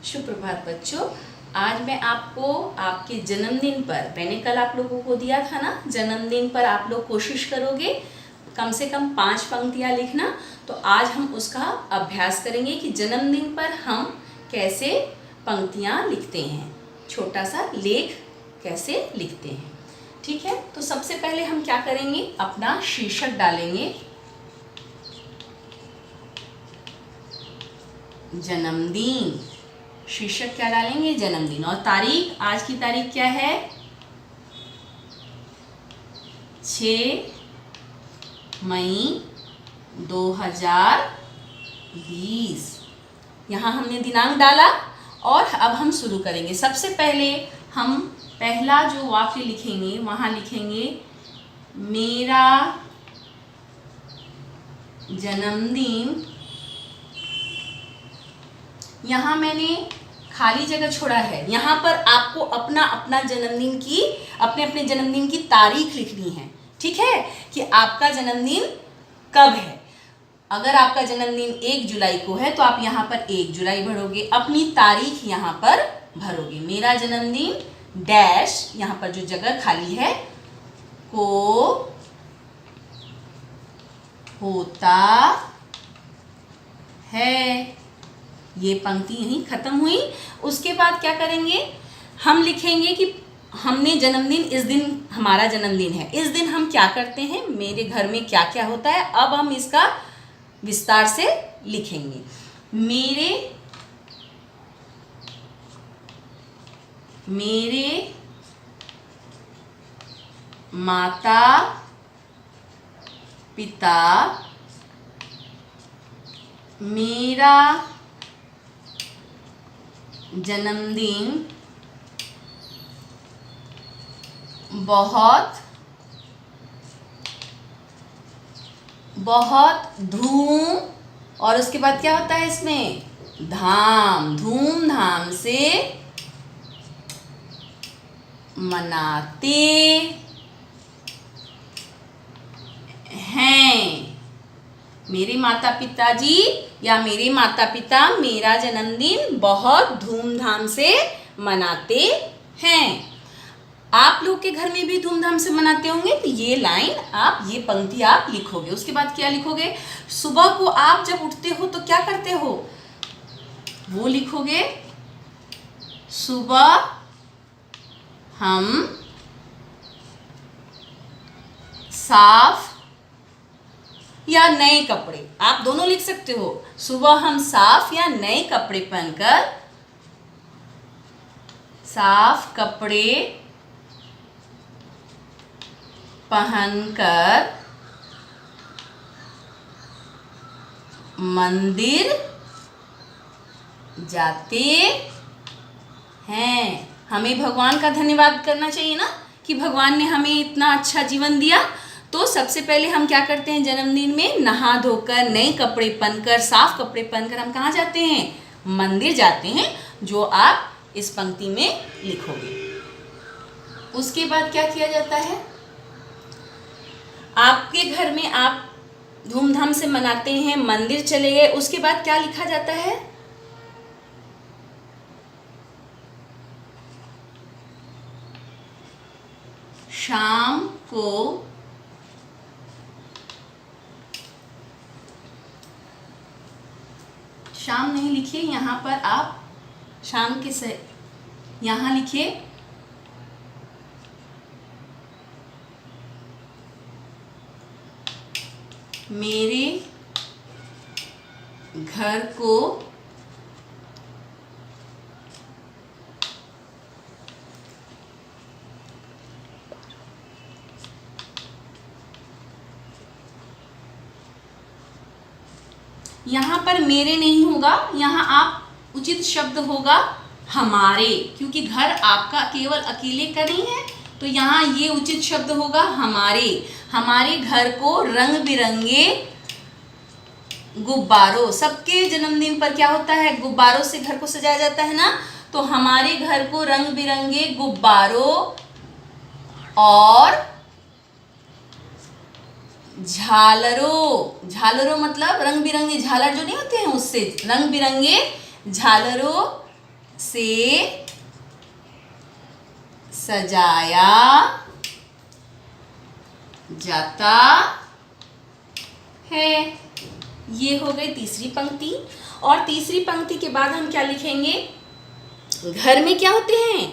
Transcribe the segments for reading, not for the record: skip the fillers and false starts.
सुप्रभात बच्चों। आज मैं आपको आपके जन्मदिन पर, मैंने कल आप लोगों को दिया था ना, जन्मदिन पर आप लोग कोशिश करोगे कम से कम 5 पंक्तियाँ लिखना। तो आज हम उसका अभ्यास करेंगे कि जन्मदिन पर हम कैसे पंक्तियाँ लिखते हैं, छोटा सा लेख कैसे लिखते हैं। ठीक है, तो सबसे पहले हम क्या करेंगे, अपना शीर्षक डालेंगे जन्मदिन। शीर्षक क्या डालेंगे, जन्मदिन। और तारीख, आज की तारीख क्या है, 6 मई 2020। यहाँ हमने दिनांक डाला और अब हम शुरू करेंगे। सबसे पहले हम पहला जो वाक्य लिखेंगे वहाँ लिखेंगे मेरा जन्मदिन। यहाँ मैंने खाली जगह छोड़ा है, यहाँ पर आपको अपना अपना जन्मदिन की, अपने अपने जन्मदिन की तारीख लिखनी है। ठीक है, कि आपका जन्मदिन कब है। अगर आपका जन्मदिन 1 जुलाई को है तो आप यहाँ पर 1 जुलाई भरोगे, अपनी तारीख यहाँ पर भरोगे। मेरा जन्मदिन डैश, यहाँ पर जो जगह खाली है, को होता है। ये पंक्ति यहीं खत्म हुई। उसके बाद क्या करेंगे, हम लिखेंगे कि हमने जन्मदिन, इस दिन हमारा जन्मदिन है, इस दिन हम क्या करते हैं, मेरे घर में क्या क्या होता है। अब हम इसका विस्तार से लिखेंगे। मेरे माता पिता मेरा जन्मदिन बहुत धूम, और उसके बाद क्या होता है इसमें, धूमधाम से मनाते हैं। मेरे माता पिताजी या मेरे माता पिता मेरा जन्मदिन बहुत धूमधाम से मनाते हैं। आप लोग के घर में भी धूमधाम से मनाते होंगे, तो ये लाइन आप, ये पंक्ति आप लिखोगे। उसके बाद क्या लिखोगे, सुबह को आप जब उठते हो तो क्या करते हो, वो लिखोगे। सुबह हम साफ या नए कपड़े, आप दोनों लिख सकते हो। सुबह हम साफ या नए कपड़े पहनकर, साफ कपड़े पहनकर मंदिर जाते हैं। हमें भगवान का धन्यवाद करना चाहिए ना, कि भगवान ने हमें इतना अच्छा जीवन दिया। तो सबसे पहले हम क्या करते हैं, जन्मदिन में नहा धोकर, नए कपड़े पहनकर, साफ कपड़े पहनकर हम कहाँ जाते हैं, मंदिर जाते हैं, जो आप इस पंक्ति में लिखोगे। उसके बाद क्या किया जाता है, आपके घर में आप धूमधाम से मनाते हैं, मंदिर चले गए, उसके बाद क्या लिखा जाता है, शाम को शाम नहीं लिखिए, यहाँ पर आप शाम के से यहाँ लिखिए मेरे घर को यहाँ पर मेरे नहीं होगा, यहाँ आप उचित शब्द होगा हमारे, क्योंकि घर आपका केवल अकेले का नहीं है, तो यहाँ ये उचित शब्द होगा हमारे। हमारे घर को रंग बिरंगे गुब्बारों, सबके जन्मदिन पर क्या होता है, गुब्बारों से घर को सजाया जाता है ना, तो हमारे घर को रंग बिरंगे गुब्बारों और झालरों, झालरों मतलब रंग बिरंगे झालर जो नहीं होते हैं, उससे रंग बिरंगे झालरों से सजाया जाता है। ये हो गई तीसरी पंक्ति। और तीसरी पंक्ति के बाद हम क्या लिखेंगे? घर में क्या होते हैं?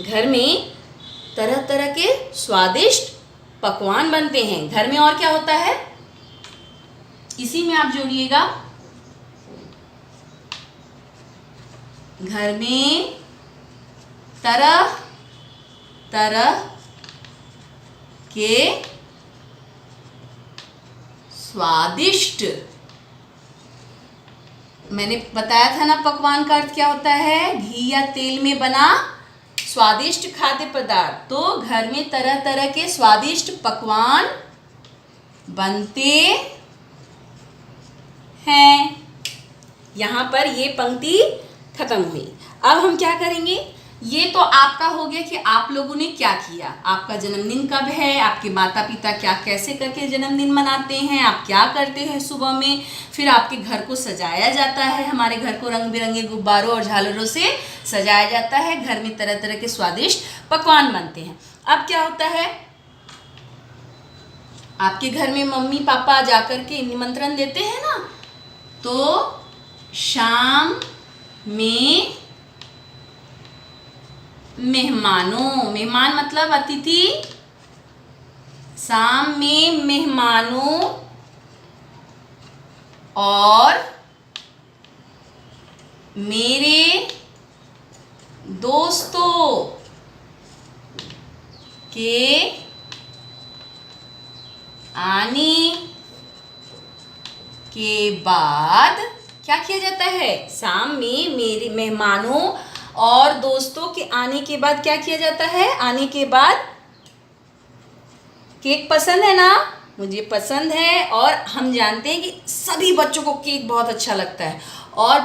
घर में तरह तरह के स्वादिष्ट पकवान बनते हैं। घर में और क्या होता है? इसी में आप जोड़िएगा, घर में तरह तरह के स्वादिष्ट, मैंने बताया था ना पकवान का अर्थ क्या होता है? घी या तेल में बना स्वादिष्ट खाद्य पदार्थ। तो घर में तरह तरह के स्वादिष्ट पकवान बनते हैं। यहाँ पर ये पंक्ति खत्म हुई। अब हम क्या करेंगे? ये तो आपका हो गया कि आप लोगों ने क्या किया, आपका जन्मदिन कब है, आपके माता पिता क्या कैसे करके जन्मदिन मनाते हैं, आप क्या करते हैं सुबह में। फिर आपके घर को सजाया जाता है, हमारे घर को रंग बिरंगे गुब्बारों और झालरों से सजाया जाता है। घर में तरह तरह के स्वादिष्ट पकवान बनते हैं। अब क्या होता है? आपके घर में मम्मी पापा जाकर के निमंत्रण देते हैं ना, तो शाम में मेहमानों, मेहमान मतलब अतिथि, शाम में मेहमानों और मेरे दोस्तों के आने के बाद क्या किया जाता है? शाम में मेरे मेहमानों और दोस्तों के आने के बाद क्या किया जाता है? आने के बाद केक पसंद है ना? मुझे पसंद है और हम जानते हैं कि सभी बच्चों को केक बहुत अच्छा लगता है। और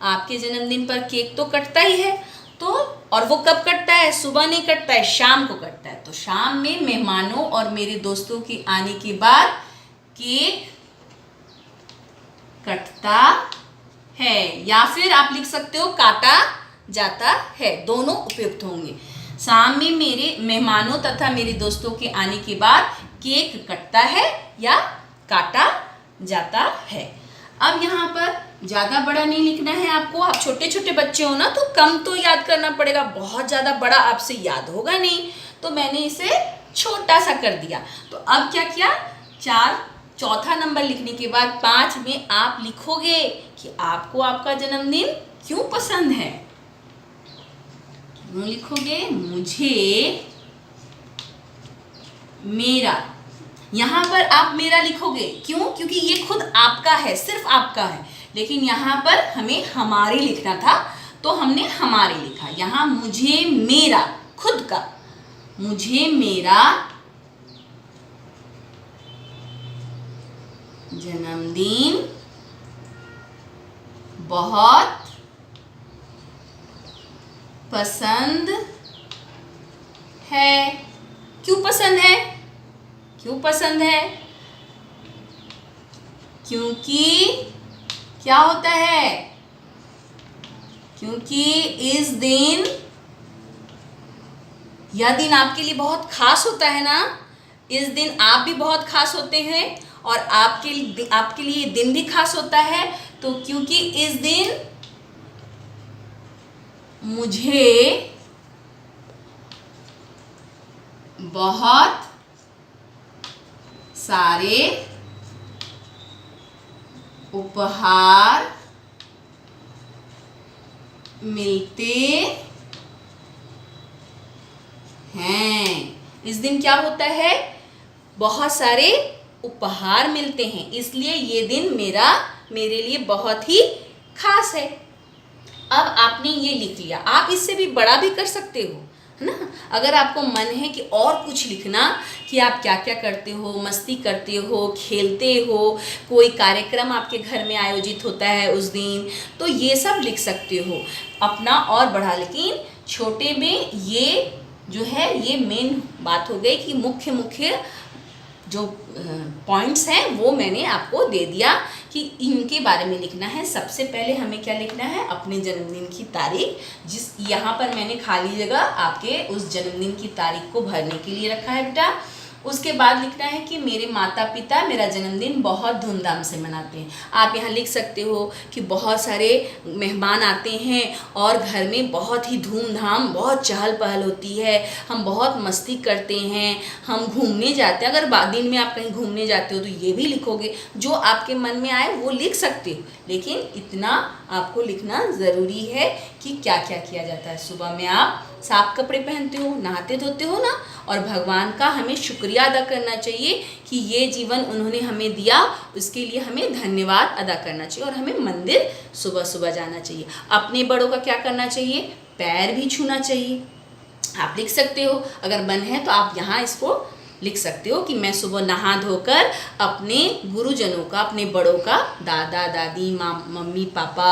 आपके जन्मदिन पर केक तो कटता ही है। तो और वो कब कटता है? सुबह नहीं कटता है, शाम को कटता है। तो शाम में मेहमानों और मेरे दोस्तों के आने के बाद केक कटता है, या फिर आप लिख सकते हो काटा जाता है। दोनों उपयुक्त होंगे। शाम में मेरे मेहमानों तथा मेरे दोस्तों के आने के बाद केक कटता है या काटा जाता है। अब यहाँ पर ज़्यादा बड़ा नहीं लिखना है आपको। आप छोटे छोटे बच्चे हो ना, तो कम तो याद करना पड़ेगा, बहुत ज़्यादा बड़ा आपसे याद होगा नहीं। तो मैंने इसे छोटा सा कर दिया। तो अब क्या किया? चौथा नंबर लिखने के बाद 5 में आप लिखोगे कि आपको आपका जन्मदिन क्यों पसंद है। क्यों लिखोगे? मुझे मेरा, यहाँ पर आप मेरा लिखोगे। क्यों? क्योंकि ये खुद आपका है, सिर्फ आपका है। लेकिन यहाँ पर हमें हमारे लिखना था, तो हमने हमारे लिखा। यहाँ मुझे मेरा, खुद का, मुझे मेरा जन्मदिन बहुत पसंद है। क्यों पसंद है? क्यों पसंद है? क्योंकि क्या होता है? क्योंकि इस दिन, यह दिन आपके लिए बहुत खास होता है ना। इस दिन आप भी बहुत खास होते हैं और आपके लिए दिन भी खास होता है। तो क्योंकि इस दिन मुझे बहुत सारे उपहार मिलते हैं। इस दिन क्या होता है? बहुत सारे उपहार मिलते हैं, इसलिए ये दिन मेरे लिए बहुत ही खास है। अब आपने ये लिख लिया। आप इससे भी बड़ा भी कर सकते हो, है ना। अगर आपको मन है कि और कुछ लिखना, कि आप क्या क्या करते हो, मस्ती करते हो, खेलते हो, कोई कार्यक्रम आपके घर में आयोजित होता है उस दिन, तो ये सब लिख सकते हो अपना और बढ़ा। लेकिन छोटे में ये जो है, ये मेन बात हो गई कि मुख्य जो पॉइंट्स हैं वो मैंने आपको दे दिया कि इनके बारे में लिखना है। सबसे पहले हमें क्या लिखना है, अपने जन्मदिन की तारीख, जिस यहाँ पर मैंने खाली जगह आपके उस जन्मदिन की तारीख को भरने के लिए रखा है बेटा। उसके बाद लिखना है कि मेरे माता पिता मेरा जन्मदिन बहुत धूमधाम से मनाते हैं। आप यहाँ लिख सकते हो कि बहुत सारे मेहमान आते हैं और घर में बहुत ही धूमधाम, बहुत चहल पहल होती है, हम बहुत मस्ती करते हैं, हम घूमने जाते हैं। अगर दिन में आप कहीं घूमने जाते हो तो ये भी लिखोगे, जो आपके मन में आए वो लिख सकते हो, लेकिन इतना आपको लिखना ज़रूरी है कि क्या क्या किया जाता है। सुबह में आप साफ कपड़े पहनते हो, नहाते धोते हो ना, और भगवान का हमें शुक्रिया अदा करना चाहिए कि ये जीवन उन्होंने हमें दिया, उसके लिए हमें धन्यवाद अदा करना चाहिए। और हमें मंदिर सुबह सुबह जाना चाहिए। अपने बड़ों का क्या करना चाहिए, पैर भी छूना चाहिए। आप लिख सकते हो, अगर मन है तो आप यहाँ इसको लिख सकते हो कि मैं सुबह नहा धोकर अपने गुरुजनों का, अपने बड़ों का, दादा दादी, मम्मी पापा,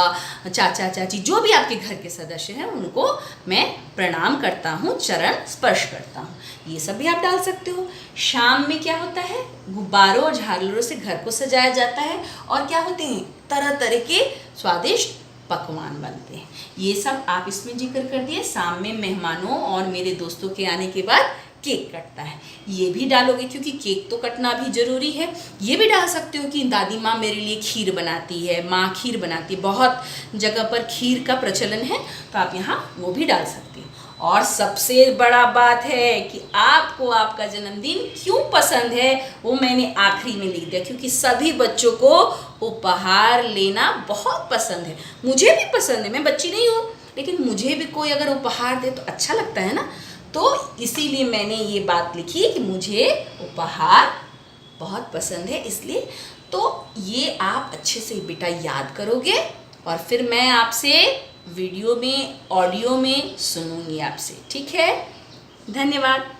चाचा चाची, जो भी आपके घर के सदस्य हैं उनको मैं प्रणाम करता हूँ, चरण स्पर्श करता हूँ। ये सब भी आप डाल सकते हो। शाम में क्या होता है, गुब्बारों और झालरों से घर को सजाया जाता है और क्या होते हैं, तरह तरह के स्वादिष्ट पकवान बनते हैं। ये सब आप इसमें जिक्र कर दिए। शाम में मेहमानों और मेरे दोस्तों के आने के बाद केक कटता है, ये भी डालोगे क्योंकि केक तो कटना भी ज़रूरी है। ये भी डाल सकते हो कि दादी माँ मेरे लिए खीर बनाती है, माँ खीर बनाती है, बहुत जगह पर खीर का प्रचलन है, तो आप यहाँ वो भी डाल सकते हो। और सबसे बड़ा बात है कि आपको आपका जन्मदिन क्यों पसंद है वो मैंने आखिरी में लिख दिया, क्योंकि सभी बच्चों को उपहार लेना बहुत पसंद है। मुझे भी पसंद है, मैं बच्ची नहीं हूँ, लेकिन मुझे भी कोई अगर उपहार दे तो अच्छा लगता है ना। तो इसीलिए मैंने ये बात लिखी कि मुझे उपहार बहुत पसंद है, इसलिए। तो ये आप अच्छे से बेटा याद करोगे और फिर मैं आपसे वीडियो में, ऑडियो में सुनूंगी आपसे, ठीक है। धन्यवाद।